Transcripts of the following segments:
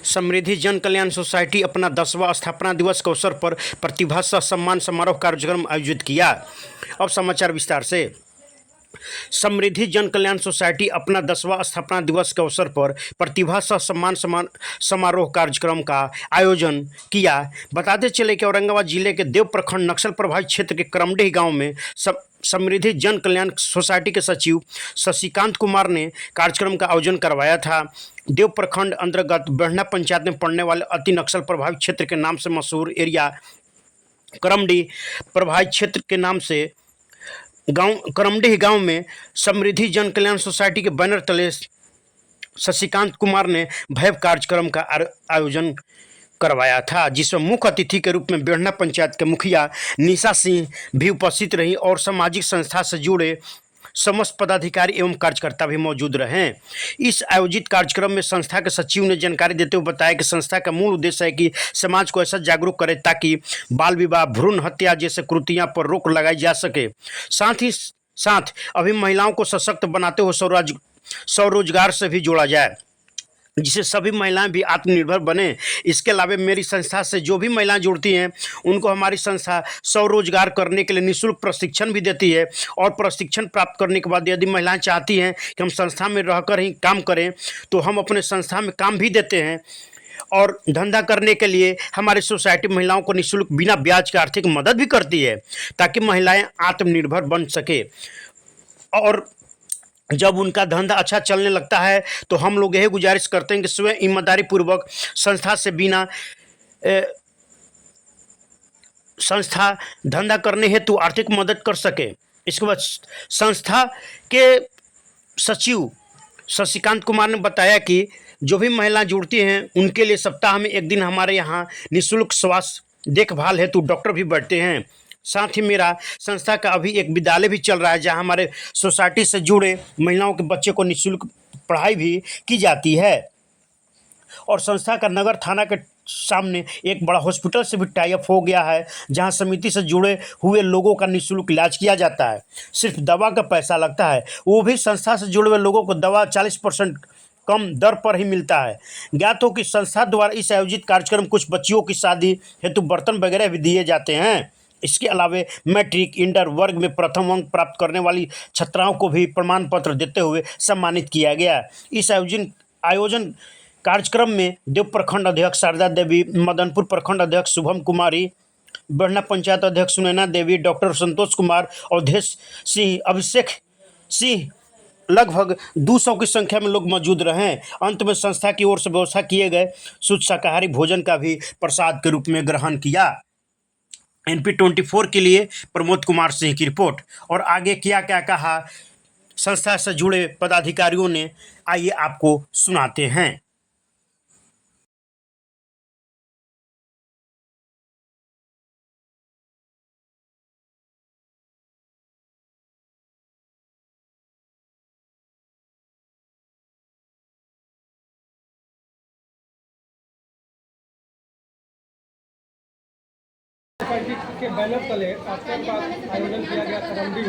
समृद्धि जन कल्याण सोसाइटी अपना 10वां स्थापना दिवस के अवसर पर प्रतिभा सह सम्मान समारोह कार्यक्रम आयोजित किया। अब समाचार विस्तार से। समृद्धि जन कल्याण सोसाइटी अपना 10वां स्थापना दिवस के अवसर पर प्रतिभा सह सम्मान समारोह कार्यक्रम का आयोजन किया। बताते चले कि औरंगाबाद जिले के देव प्रखंड नक्सल प्रभावित क्षेत्र के करमडीह गांव में समृद्धि जन कल्याण सोसाइटी के सचिव शशिकांत कुमार ने कार्यक्रम का आयोजन करवाया था। देव प्रखंड अंतर्गत बढ़ना पंचायत में पड़ने वाले अति नक्सल प्रभावित क्षेत्र के नाम से मशहूर एरिया करमडीह प्रभावित क्षेत्र के नाम से करमडीह गांव में समृद्धि जन कल्याण सोसाइटी के बैनर तले शशिकांत कुमार ने भव्य कार्यक्रम का आयोजन करवाया था, जिसमें मुख्य अतिथि के रूप में बेढ़ना पंचायत के मुखिया निशा सिंह भी उपस्थित रही और सामाजिक संस्था से जुड़े समस्त पदाधिकारी एवं कार्यकर्ता भी मौजूद रहे। इस आयोजित कार्यक्रम में संस्था के सचिव ने जानकारी देते हुए बताया कि संस्था का मूल उद्देश्य है कि समाज को ऐसा जागरूक करे ताकि बाल विवाह, भ्रूण हत्या जैसे कुरीतियों पर रोक लगाई जा सके। साथ ही साथ अभी महिलाओं को सशक्त बनाते हुए स्वरोजगार से भी जोड़ा जाए, जिससे सभी महिलाएं भी आत्मनिर्भर बने। इसके अलावा मेरी संस्था से जो भी महिलाएं जुड़ती हैं उनको हमारी संस्था स्वरोजगार करने के लिए निःशुल्क प्रशिक्षण भी देती है और प्रशिक्षण प्राप्त करने के बाद यदि महिलाएं चाहती हैं कि हम संस्था में रहकर ही काम करें तो हम अपने संस्था में काम भी देते हैं और धंधा करने के लिए हमारी सोसाइटी महिलाओं को निःशुल्क बिना ब्याज की आर्थिक मदद भी करती है ताकि महिलाएँ आत्मनिर्भर बन सके। और जब उनका धंधा अच्छा चलने लगता है तो हम लोग यही गुजारिश करते हैं कि स्वयं ईमानदारी पूर्वक संस्था से बिना संस्था धंधा करने हेतु आर्थिक मदद कर सके। इसके बाद संस्था के सचिव शशिकांत कुमार ने बताया कि जो भी महिलाएं जुड़ती हैं उनके लिए सप्ताह में एक दिन हमारे यहाँ निःशुल्क स्वास्थ्य देखभाल हेतु डॉक्टर भी बैठते हैं। साथ ही मेरा संस्था का अभी एक विद्यालय भी चल रहा है जहां हमारे सोसाइटी से जुड़े महिलाओं के बच्चे को निःशुल्क पढ़ाई भी की जाती है। और संस्था का नगर थाना के सामने एक बड़ा हॉस्पिटल से भी टाई अप हो गया है जहां समिति से जुड़े हुए लोगों का निःशुल्क इलाज किया जाता है। सिर्फ दवा का पैसा लगता है, वो भी संस्था से जुड़े हुए लोगों को दवा 40% कम दर पर ही मिलता है। ज्ञात हो कि संस्था द्वारा इस आयोजित कार्यक्रम कुछ बच्चियों की शादी हेतु बर्तन वगैरह भी दिए जाते हैं। इसके अलावा मैट्रिक इंटर वर्ग में प्रथम अंक प्राप्त करने वाली छात्राओं को भी प्रमाण पत्र देते हुए सम्मानित किया गया। इस आयोजन कार्यक्रम में देव प्रखंड अध्यक्ष शारदा देवी, मदनपुर प्रखंड अध्यक्ष शुभम कुमारी, बढ़ना पंचायत अध्यक्ष सुनैना देवी, डॉक्टर संतोष कुमार, अवधेश सिंह, अभिषेक सिंह, लगभग 200 की संख्या में लोग मौजूद रहे। अंत में संस्था की ओर से व्यवस्था किए गए शुद्ध शाकाहारी भोजन का भी प्रसाद के रूप में ग्रहण किया। NP24 के लिए प्रमोद कुमार सिंह की रिपोर्ट। और आगे क्या क्या कहा संस्था से जुड़े पदाधिकारियों ने, आइए आपको सुनाते हैं। सोसाइटी के बैनर तले कार्यक्रम का आयोजन किया गया करमडीह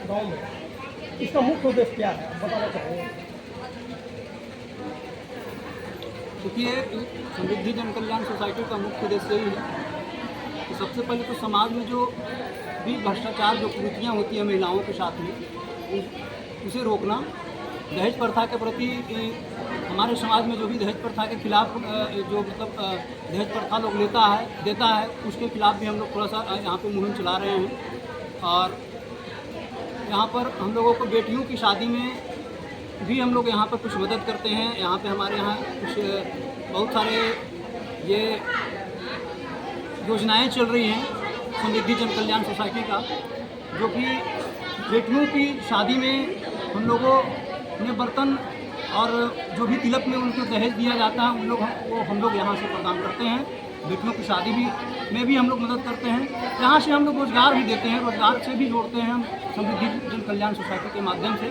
गांव में। इसका मुख्य उद्देश्य क्या है, बताना चाहेंगे? देखिए, समृद्धि जन कल्याण सोसाइटी का मुख्य उद्देश्य यही है कि सबसे पहले तो समाज में जो भी भ्रष्टाचार, जो कुरीतियाँ होती हैं महिलाओं के साथ में, उसे रोकना। दहेज प्रथा के प्रति हमारे समाज में जो भी दहेज प्रथा के खिलाफ जो दहेज प्रथा लोग देता है उसके खिलाफ भी हम लोग थोड़ा सा यहाँ पे मुहिम चला रहे हैं। और यहाँ पर हम लोगों को बेटियों की शादी में भी हम लोग यहाँ पर कुछ मदद करते हैं। यहाँ पे हमारे यहाँ कुछ बहुत सारे ये योजनाएं चल रही हैं समृद्धि जन कल्याण सोसाइटी का, जो कि बेटियों की शादी में हम लोगों ने बर्तन और जो भी तिलक में उनको दहेज दिया जाता है वो हम लोग यहाँ से प्रदान करते हैं। बेटियों की शादी में भी हम लोग मदद करते हैं। यहाँ से हम लोग रोज़गार भी देते हैं, रोज़गार से भी जोड़ते हैं हम समृद्धि जन कल्याण सोसाइटी के माध्यम से।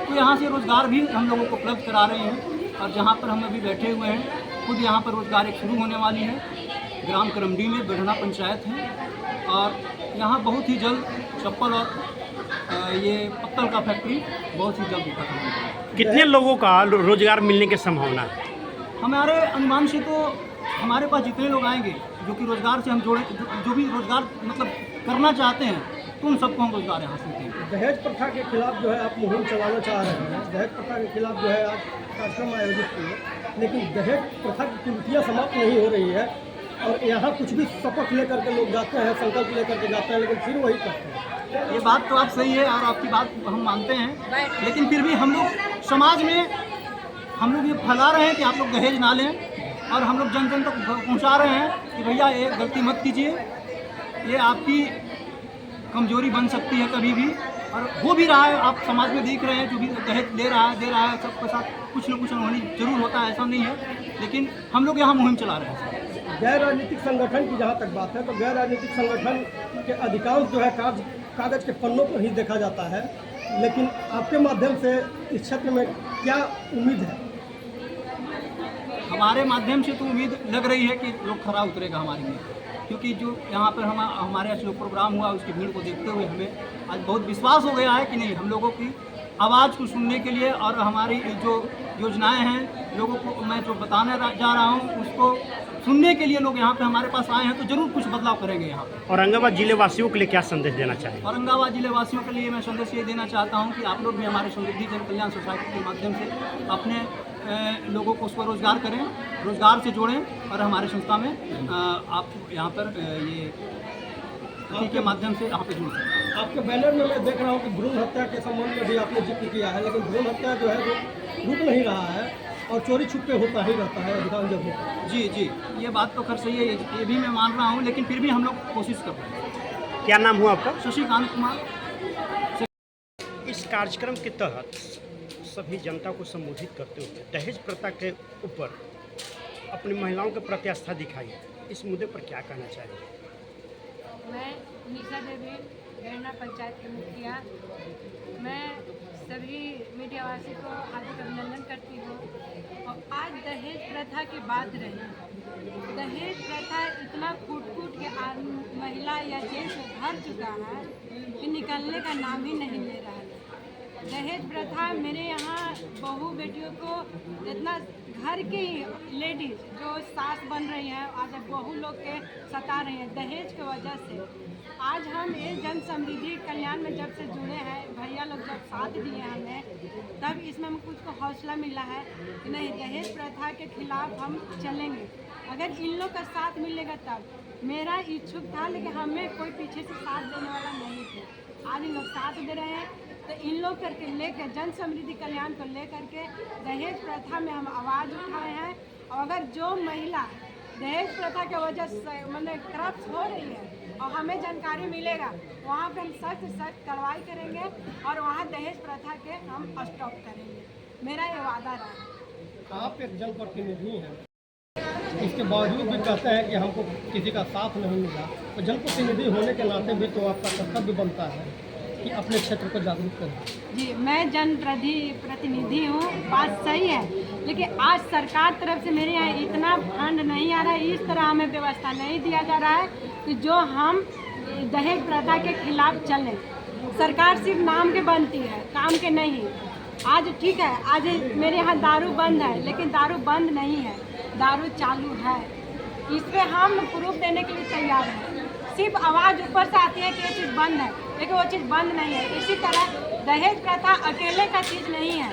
तो यहाँ से रोज़गार भी हम लोगों को उपलब्ध करा रहे हैं। और जहाँ पर हम अभी बैठे हुए हैं, खुद यहाँ पर रोज़गार एक शुरू होने वाली है। ग्राम करमडीह में बढ़ना पंचायत है और यहाँ बहुत ही जल्द चप्पल और ये पत्तल का फैक्ट्री बहुत ही जल्द खत्म होगा। कितने लोगों का रोजगार मिलने की संभावना है? हमारे अनुमान से तो हमारे पास जितने लोग आएंगे जो कि रोज़गार से हम जोड़े जो भी रोज़गार मतलब करना चाहते हैं तो उन सबको हम रोज़गार यहाँ से देंगे। दहेज प्रथा के खिलाफ जो है आप मुहिम चलाना चाह रहे हैं, दहेज प्रथा के खिलाफ जो है आज कार्यक्रम आयोजित किए, लेकिन दहेज प्रथा की कुरीतियाँ समाप्त नहीं हो रही है और यहाँ कुछ भी शपथ लेकर के लोग जाते हैं, संकल्प लेकर के जाते हैं, लेकिन फिर वही करते हैं। ये बात तो आप सही है और आपकी बात हम मानते हैं, लेकिन फिर भी हम लोग समाज में हम लोग ये फैला रहे हैं कि आप लोग दहेज ना लें और हम लोग जन जन तक पहुँचा रहे हैं कि भैया ये गलती मत कीजिए, ये आपकी कमजोरी बन सकती है कभी भी। और हो भी रहा है, आप समाज में देख रहे हैं जो भी दहेज दे रहा है सबके साथ कुछ न कुछ अनहोनी जरूर होता है, ऐसा नहीं है, लेकिन हम लोग यहाँ मुहिम चला रहे हैं। गैर राजनीतिक संगठन की जहाँ तक बात है तो गैर राजनीतिक संगठन के अधिकांश जो है कागज के पन्नों पर ही देखा जाता है, लेकिन आपके माध्यम से इस क्षेत्र में क्या उम्मीद है? हमारे माध्यम से तो उम्मीद लग रही है कि लोग खरा उतरेगा हमारे में, क्योंकि जो यहाँ पर हमारे यहाँ जो प्रोग्राम हुआ उसकी भीड़ को देखते हुए हमें आज बहुत विश्वास हो गया है कि नहीं, हम लोगों की आवाज़ को सुनने के लिए और हमारी जो योजनाएं हैं लोगों को मैं जो बताने जा रहा हूँ उसको सुनने के लिए लोग यहाँ पे हमारे पास आए हैं, तो जरूर कुछ बदलाव करेंगे यहाँ पे। औरंगाबाद जिले वासियों के लिए क्या संदेश देना चाहिए? औरंगाबाद जिले वासियों के लिए मैं संदेश ये देना चाहता हूँ कि आप लोग भी हमारे समृद्धि जन कल्याण सोसाइटी के माध्यम से अपने लोगों को उसको रोज़गार करें, रोज़गार से जोड़ें और हमारे संस्था में आप यहाँ पर ये के माध्यम से यहाँ पे जुड़ सकते हैं। आपके बैनर में मैं देख रहा हूँ कि भ्रूण हत्या के संबंध में भी आपने जिक्र किया है, लेकिन भ्रूण हत्या जो है वो रुक नहीं रहा है और चोरी छुपके होता ही रहता है अधिकांश जगहों। जी जी, ये बात तो खैर सही है, ये भी मैं मान रहा हूँ, लेकिन फिर भी हम लोग कोशिश कर रहे हैं। क्या नाम हुआ आपका? शशिकांत कुमार। इस कार्यक्रम के तहत सभी जनता को संबोधित करते हुए दहेज प्रथा के ऊपर अपनी महिलाओं के प्रति आस्था दिखाई, इस मुद्दे पर क्या कहना चाहिए? मैं निशा देवी, बेरना पंचायत की मुखिया। मैं सभी मीडियावासी को हार्दिक अभिनंदन करती हूँ। और आज दहेज प्रथा की बात रही, दहेज प्रथा इतना कूट के महिला या जेंट्स भर चुका है कि निकलने का नाम ही नहीं ले रहा है। दहेज प्रथा मेरे यहाँ बहू बेटियों को जितना घर की लेडीज जो सास बन रही हैं आज बहू लोग के सता रही हैं दहेज की वजह से। आज हम ये जन समृद्धि कल्याण में जब से जुड़े हैं, भैया लोग जब साथ दिए हमें, तब इसमें हमको कुछ हौसला मिला है कि नहीं, दहेज प्रथा के खिलाफ हम चलेंगे। अगर इन लोग का साथ मिलेगा तब। मेरा इच्छुक था लेकिन हमें कोई पीछे से साथ देने वाला नहीं थे। आज इन लोग साथ दे रहे हैं, तो इन लोग करके लेकर जन समृद्धि कल्याण को लेकर के दहेज प्रथा में हम आवाज़ उठाए हैं। और अगर जो महिला दहेज प्रथा की वजह से मतलब करप्ट हो रही है और हमें जानकारी मिलेगा, वहाँ पे हम सख्त कार्रवाई करेंगे और वहाँ दहेज प्रथा के हम स्टॉप करेंगे। मेरा ये वादा रहा। आप एक जनप्रतिनिधि हैं, इसके बावजूद भी कहते हैं कि हमको किसी का साथ नहीं मिला, तो जनप्रतिनिधि होने के नाते भी तो आपका कर्तव्य बनता है कि अपने क्षेत्र को जागरूक करें। जी, मैं जनप्रतिनिधि हूँ, बात सही है, लेकिन आज सरकार तरफ से मेरे यहाँ इतना फंड नहीं आ रहा है, इस तरह हमें व्यवस्था नहीं दिया जा रहा है कि जो हम दहेज प्रथा के खिलाफ चलें। सरकार सिर्फ नाम के बनती है, काम के नहीं। आज ठीक है, आज मेरे यहाँ दारू बंद है, लेकिन दारू बंद नहीं है, दारू चालू है। इस पर हम प्रूफ देने के लिए तैयार हैं। सिर्फ आवाज़ ऊपर से आती है कि ये चीज़ बंद है, लेकिन वो चीज़ बंद नहीं है। इसी तरह दहेज प्रथा अकेले का चीज़ नहीं है,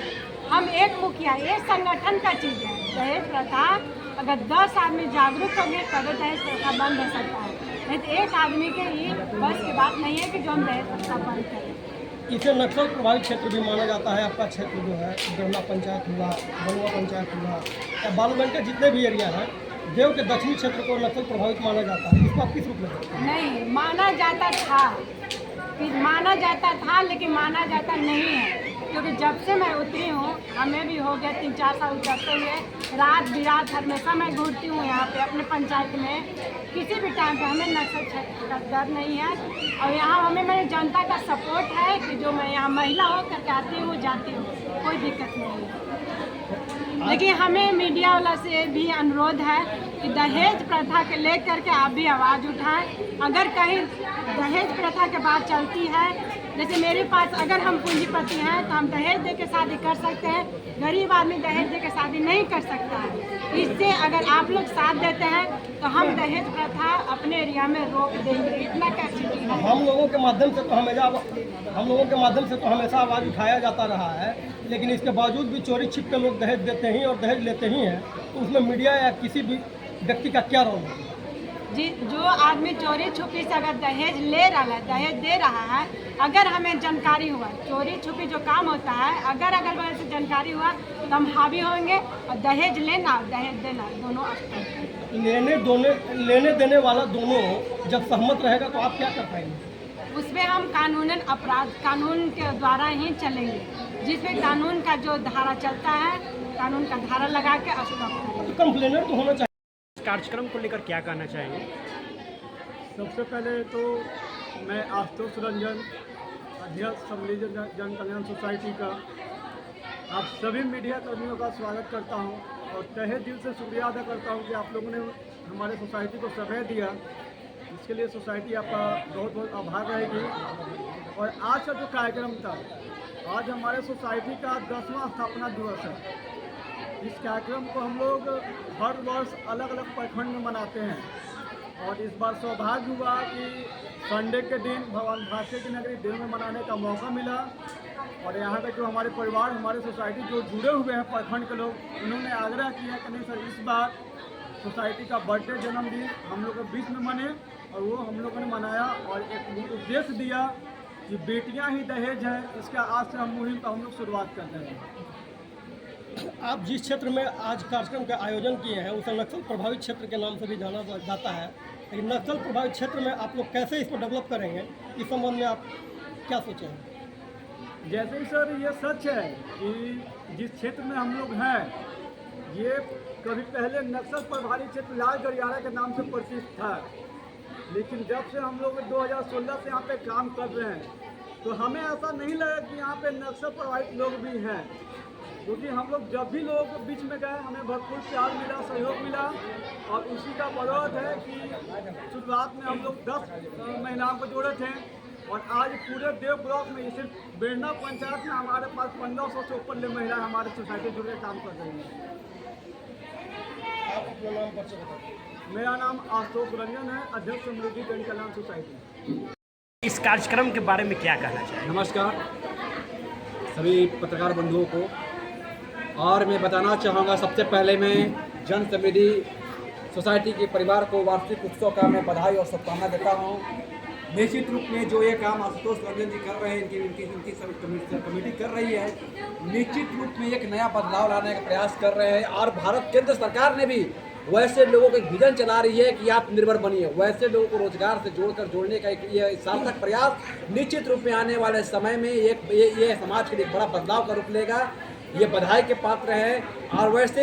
हम एक मुखिया, एक संगठन का चीज़ है। दहेज प्रथा अगर 10 आदमी जागरूक होंगे तब दहेज प्रथा बंद हो सकता है, नहीं तो एक आदमी के ही बस की बात नहीं है कि जो हम दहेज प्रथा बंद करें। इसे नक्सल प्रभावित क्षेत्र भी माना जाता है। आपका क्षेत्र जो है बेरना पंचायत हुआ, बलुआ पंचायत हुआ या बालूगंज के जितने भी एरिया हैं, देव के दक्षिणी क्षेत्र को नक्सल प्रभावित माना जाता है। इसको आप किस रूप में देखते हैं? नहीं, माना जाता था लेकिन माना जाता नहीं है, क्योंकि जब से मैं उतरी हूँ, हमें भी हो गया 3-4 साल उतरते हुए, रात बिरात हमेशा मैं घूरती हूँ यहाँ पे अपने पंचायत में। किसी भी टाइम पे हमें नक्सल क्षेत्र का डर नहीं है और यहाँ हमें मेरी जनता का सपोर्ट है कि जो मैं यहाँ महिला होकर के आती हूँ जाती हूँ, कोई दिक्कत नहीं है। लेकिन हमें मीडिया वाला से भी अनुरोध है कि दहेज प्रथा के लेकर के आप भी आवाज़ उठाएं। अगर कहीं दहेज प्रथा की बात चलती है, जैसे मेरे पास अगर हम पूंजीपति हैं तो हम दहेज दे के शादी कर सकते हैं, गरीब आदमी दहेज दे के शादी नहीं कर सकता है। इससे अगर आप लोग साथ देते हैं तो हम दहेज प्रथा अपने एरिया में रोक देंगे, इतना कैपेसिटी है। हम लोगों के माध्यम से तो हमेशा आवाज़ उठाया जाता रहा है, लेकिन इसके बावजूद भी चोरी छिप के लोग दहेज देते ही और दहेज लेते ही हैं। तो उसमें मीडिया या किसी भी व्यक्ति का क्या रोल है? जी, जो आदमी चोरी छुपी से अगर दहेज ले रहा है, दहेज दे रहा है, अगर हमें जानकारी हुआ, चोरी छुपी जो काम होता है, अगर बगल से जानकारी हुआ तो हम हावी होंगे और दहेज लेना दहेज देना दोनों लेने देने वाला दोनों जब सहमत रहेगा तो आप क्या कर पाएंगे? उसमें हम कानूनन अपराध कानून के द्वारा ही चलेंगे, जिसमें कानून का जो धारा चलता है, कानून का धारा लगा के स्टॉप करेंगे। कंप्लेनर तो होना चाहिए। कार्यक्रम को लेकर क्या कहना चाहेंगे? सबसे पहले तो मैं आशुतोष रंजन, अध्यक्ष समृद्धि जन कल्याण सोसाइटी का, आप सभी मीडिया कर्मियों का स्वागत करता हूं और तहे दिल से शुक्रिया अदा करता हूं कि आप लोगों ने हमारे सोसाइटी को समय दिया। इसके लिए सोसाइटी आपका बहुत बहुत आभार रहेगी। और आज का जो कार्यक्रम था, आज हमारे सोसाइटी का 10वां स्थापना दिवस है। इस कार्यक्रम को हम लोग हर वर्ष अलग अलग प्रखंड में मनाते हैं और इस बार सौभाग्य हुआ कि संडे के दिन भगवान भास्कर की नगरी दिल में मनाने का मौका मिला। और यहाँ का जो हमारे परिवार, हमारे सोसाइटी जो जुड़े हुए हैं प्रखंड के लोग, उन्होंने आग्रह किया कि नहीं सर, इस बार सोसाइटी का बर्थडे जन्मदिन हम लोग के बीच में मने, और वो हम लोगों ने मनाया और एक उद्देश्य दिया कि बेटियाँ ही दहेज है। इसका आज से हम मुहिम का हम लोग शुरुआत कर रहे हैं। आप जिस क्षेत्र में आज कार्यक्रम का आयोजन किए हैं उसे नक्सल प्रभावित क्षेत्र के नाम से भी जाना जाता है, लेकिन नक्सल प्रभावित क्षेत्र में आप लोग कैसे इसको डेवलप करेंगे, इस संबंध में आप क्या सोचे हैं? जैसे ही सर ये सच है कि जिस क्षेत्र में हम लोग हैं, ये कभी पहले नक्सल प्रभावित क्षेत्र लाल गलियारा के नाम से परिचित था, लेकिन जब से हम लोग 2016 से यहाँ पे काम कर रहे हैं तो हमें ऐसा नहीं लगा कि यहाँ पे नक्सल प्रभावित लोग भी हैं, क्योंकि हम लोग जब भी लोगों के बीच में गए हमें भरपूर प्यार मिला, सहयोग मिला। और उसी का बदौलत है कि शुरुआत में हम लोग 10 महिलाओं को जोड़े थे और आज पूरे देव ब्लॉक में, सिर्फ बेरना पंचायत में हमारे पास 1500 से ऊपर महिलाएं हमारे सोसाइटी जुड़ के काम कर रही हैं। आप अपना नाम पर बताइए। मेरा नाम आशुतोष रंजन है, अध्यक्ष समृद्धि जन कल्याण सोसाइटी। इस कार्यक्रम के बारे में क्या कहना चाहेंगे? नमस्कार सभी पत्रकार बंधुओं को। और मैं बताना चाहूँगा, सबसे पहले मैं जन समृद्धि सोसाइटी के परिवार को वार्षिक उत्सव का मैं बधाई और शुभकामना देता हूँ। निश्चित रूप में जो ये काम आशुतोष रंजन जी कर रहे हैं, इनकी कमेटी कर रही है, निश्चित रूप में एक नया बदलाव लाने का प्रयास कर रहे हैं। और भारत केंद्र सरकार ने भी वैसे लोगों को एक विजन चला रही है कि आत्मनिर्भर बनिए, वैसे लोगों को रोजगार से जोड़ने का एक ये सार्थक प्रयास निश्चित रूप में आने वाले समय में ये समाज के लिए एक बड़ा बदलाव का रूप लेगा। ये बधाई के पात्र हैं। और वैसे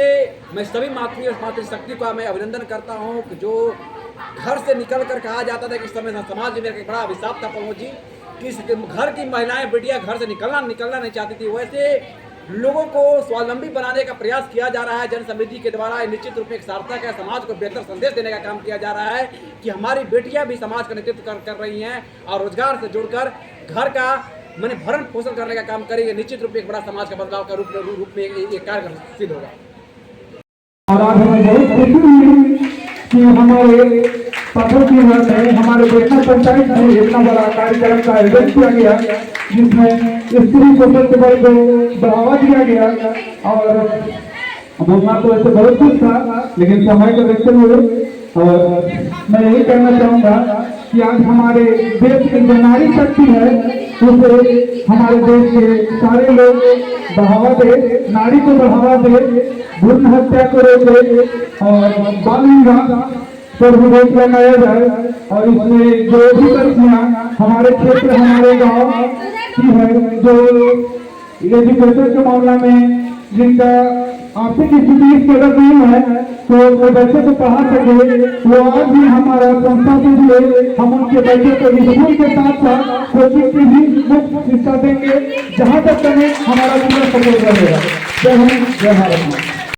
मैं सभी मातृशक्ति का मैं अभिनंदन करता हूँ कि जो घर से निकल कर कहा जाता था कि इस समय समाज में एक बड़ा अभिशाप था प्रमोद जी, कि घर की महिलाएं बेटियां घर से निकलना नहीं चाहती थी, वैसे लोगों को स्वावलंबी बनाने का प्रयास किया जा रहा है जन समृद्धि के द्वारा। निश्चित रूप में एक सार्थक है, समाज को बेहतर संदेश देने का काम किया जा रहा है कि हमारी बेटियां भी समाज का नेतृत्व कर रही हैं और रोजगार से जुड़कर घर का भरण पोषण करने का काम करेंगे। निश्चित रूप में एक बड़ा समाज का बदलाव का रूप में ये कार्य सिद्ध होगा। और आज हमें बहुत खुशी हुई कि हमारे पाठक की में हमारे बेटना पंचायत में इतना बड़ा कार्यक्रम का आयोजन किया गया, जिसमें स्त्री शोषण के बारे को बढ़ावा दिया गया। और बोलना तो ऐसे बहुत कुछ था, लेकिन समय को देखते हुए और मैं यही कहना चाहूँगा कि आज हमारे देश की जो नारी शक्ति है उसे हमारे देश के सारे लोग बढ़ावा दे, नारी को बढ़ावा दे, भ्रूण हत्या को रोके और बाल विवाह पर रोक लगाया जाए। और इसमें जो भी लड़कियाँ हमारे क्षेत्र, हमारे गांव की है, जो एजुकेशन के मामला में जिनका आर्थिक स्थिति इस कदर नहीं है तो वो बच्चे को पढ़ा सके, वो आज भी हमारा संस्था के लिए हम उनके बच्चे को स्कूल के साथ साथ कोचिंग की भी मुफ्त शिक्षा देंगे, जहाँ तक हमें हमारा पूरा सपोर्ट रहेगा। जय हिंद, जय भारत।